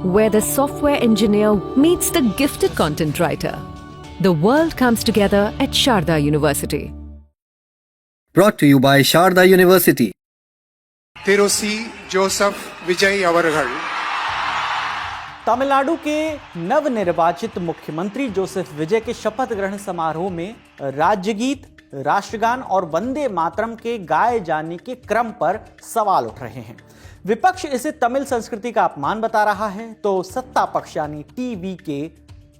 where the software engineer meets the gifted content writer. The world comes together at Sharda University. Brought to you by Sharda University. तिरुसी जोसेफ विजय अवरगढ़। तमिलनाडु के नवनिर्वाचित मुख्यमंत्री Joseph विजय के शपथ ग्रहण समारोह में राज्यगीत, राष्ट्रगान और वंदे मातरम के गाए जाने के क्रम पर सवाल उठ रहे हैं। विपक्ष इसे तमिल संस्कृति का अपमान बता रहा है, तो सत्ता पक्ष यानी टीवीके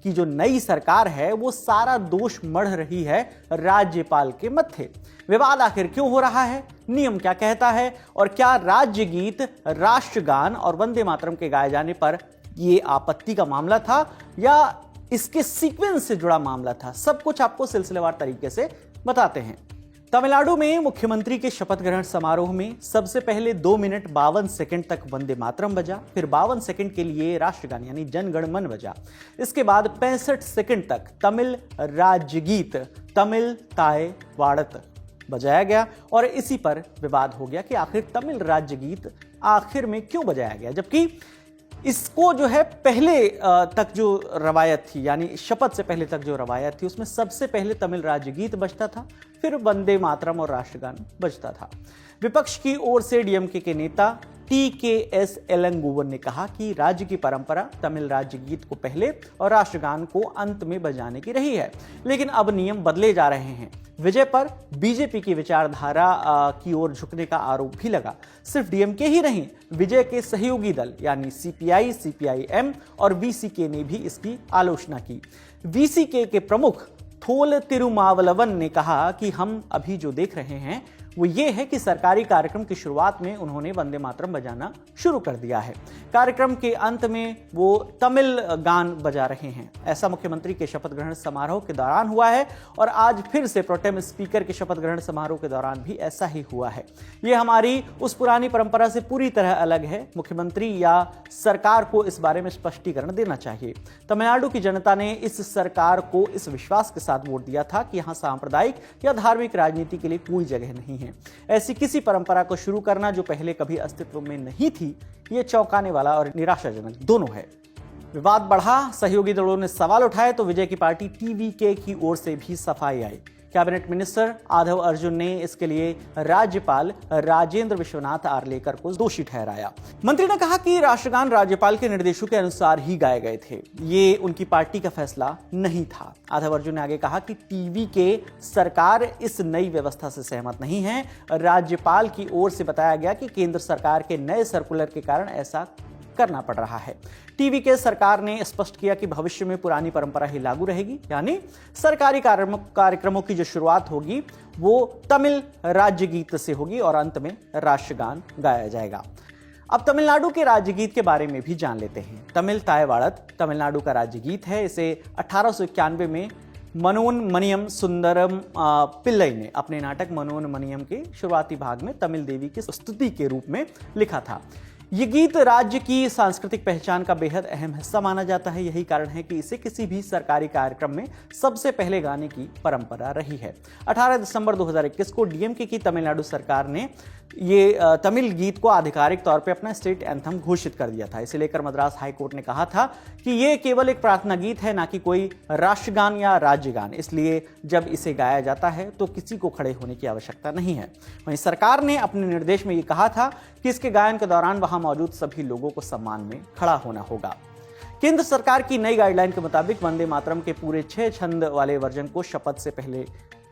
की जो नई सरकार है वो सारा दोष मढ़ रही है राज्यपाल के मत्थे। विवाद आखिर क्यों हो रहा है, नियम क्या कहता है और क्या राज्य गीत, राष्ट्रगान और वंदे मातरम के गाए जाने पर ये आपत्ति का मामला था या इसके सीक्वेंस से जुड़ा मामला था, सब कुछ आपको सिलसिलेवार तरीके से बताते हैं। तमिलनाडु में मुख्यमंत्री के शपथ ग्रहण समारोह में सबसे पहले 2 मिनट 52 सेकंड तक वंदे मातरम बजा, फिर 52 सेकंड के लिए राष्ट्रगान यानी जन गण मन बजा। इसके बाद 65 सेकंड तक तमिल राज्यगीत तमिल ताय वाड़त बजाया गया और इसी पर विवाद हो गया कि आखिर तमिल राज्यगीत आखिर में क्यों बजाया गया, जबकि इसको जो है पहले तक जो रवायत थी यानी शपथ से पहले तक जो रवायत थी उसमें सबसे पहले तमिल राज्यगीत बजता था, फिर वंदे मातरम और राष्ट्रगान बजता था। विपक्ष की ओर से डीएमके के नेता TKS एलंगोवन ने कहा कि राज्य की परंपरा तमिल राज्य गीत को पहले और राष्ट्रगान को अंत में बजाने की रही है, लेकिन अब नियम बदले जा रहे हैं। विजय पर बीजेपी की विचारधारा की ओर झुकने का आरोप भी लगा। सिर्फ डीएमके ही नहीं, विजय के सहयोगी दल यानी सीपीआई, सीपीआईएम और वीसीके ने भी इसकी आलोचना की। वीसीके के प्रमुख थोल तिरुमावलवन ने कहा कि हम अभी जो देख रहे हैं वो ये है कि सरकारी कार्यक्रम की शुरुआत में उन्होंने वंदे मातरम बजाना शुरू कर दिया है, कार्यक्रम के अंत में वो तमिल गान बजा रहे हैं। ऐसा मुख्यमंत्री के शपथ ग्रहण समारोह के दौरान हुआ है और आज फिर से प्रोटेम स्पीकर के शपथ ग्रहण समारोह के दौरान भी ऐसा ही हुआ है। ये हमारी उस पुरानी परंपरा से पूरी तरह अलग है। मुख्यमंत्री या सरकार को इस बारे में स्पष्टीकरण देना चाहिए। तमिलनाडु की जनता ने इस सरकार को इस विश्वास के साथ वोट दिया था कि यहां सांप्रदायिक या धार्मिक राजनीति के लिए कोई जगह नहीं है। ऐसी किसी परंपरा को शुरू करना जो पहले कभी अस्तित्व में नहीं थी, यह चौंकाने वाला और निराशाजनक दोनों है। विवाद बढ़ा, सहयोगी दलों ने सवाल उठाए तो विजय की पार्टी टीवीके की ओर से भी सफाई आई। कैबिनेट मिनिस्टर आधव अर्जुन ने इसके लिए राज्यपाल राजेंद्र विश्वनाथ आर्लेकर को दोषी ठहराया। मंत्री ने कहा कि राष्ट्रगान राज्यपाल के निर्देशों के अनुसार ही गाए गए थे, ये उनकी पार्टी का फैसला नहीं था। आधव अर्जुन ने आगे कहा कि टीवीके सरकार इस नई व्यवस्था से सहमत नहीं है। राज्यपाल की ओर से बताया गया कि केंद्र सरकार के नए सर्कुलर के कारण ऐसा करना पड़ रहा है। टीवीके सरकार ने स्पष्ट किया कि भविष्य में पुरानी परंपरा ही लागू रहेगी, यानी सरकारी कार्यक्रमों की जो शुरुआत होगी वो तमिल राज्य गीत से होगी और अंत में राष्ट्रगान गाया जाएगा। अब तमिलनाडु के राज्य गीत के बारे में भी जान लेते हैं। तमिल ताय वाड़त तमिलनाडु का राज्य गीत है। इसे 1891 में मनोन मनियम सुंदरम पिल्लई ने अपने नाटक मनोन मनियम के शुरुआती भाग में तमिल देवी की स्तुति के रूप में लिखा था। ये गीत राज्य की सांस्कृतिक पहचान का बेहद अहम हिस्सा माना जाता है। यही कारण है कि इसे किसी भी सरकारी कार्यक्रम में सबसे पहले गाने की परंपरा रही है। 18 दिसंबर 2021 को डीएमके की तमिलनाडु सरकार ने ये तमिल गीत को आधिकारिक तौर पे अपना स्टेट एंथम घोषित कर दिया था। इसे लेकर मद्रास हाई कोर्ट ने कहा था कि ये केवल एक प्रार्थना गीत है, ना कि कोई राष्ट्रगान या राज्यगान। इसलिए जब इसे गाया जाता है तो किसी को खड़े होने की आवश्यकता नहीं है। वहीं सरकार ने अपने निर्देश में ये कहा था कि इसके गायन के दौरान वहां मौजूद सभी लोगों को सम्मान में खड़ा होना होगा। केंद्र सरकार की नई गाइडलाइन के मुताबिक वंदे मातरम के पूरे 6 छंद वाले वर्जन को शपथ से पहले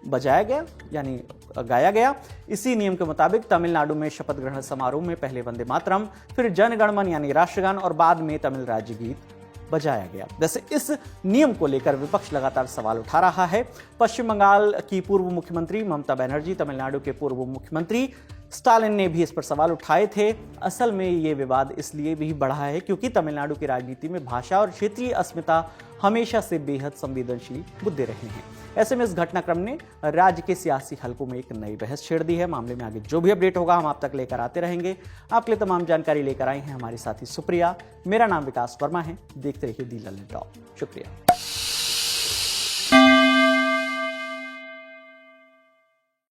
बजाया गया यानी गाया गया। इसी नियम के मुताबिक तमिलनाडु में शपथ ग्रहण समारोह में पहले वंदे मातरम, फिर जन गण मन यानी राष्ट्रगान और बाद में तमिल राज्य गीत बजाया गया। वैसे इस नियम को लेकर विपक्ष लगातार सवाल उठा रहा है। पश्चिम बंगाल की पूर्व मुख्यमंत्री ममता बनर्जी, तमिलनाडु के पूर्व मुख्यमंत्री स्टालिन ने भी इस पर सवाल उठाए थे। असल में ये विवाद इसलिए भी बढ़ा है क्योंकि तमिलनाडु की राजनीति में भाषा और क्षेत्रीय अस्मिता हमेशा से बेहद संवेदनशील मुद्दे रहे हैं। ऐसे में इस घटनाक्रम ने राज्य के सियासी हलकों में एक नई बहस छेड़ दी है। मामले में आगे जो भी अपडेट होगा हम आप तक लेकर आते रहेंगे। आपके लिए तमाम जानकारी लेकर आई हैं हमारी साथी सुप्रिया। मेरा नाम विकास वर्मा है। देखते रहिए दी लल्ले टॉप। शुक्रिया।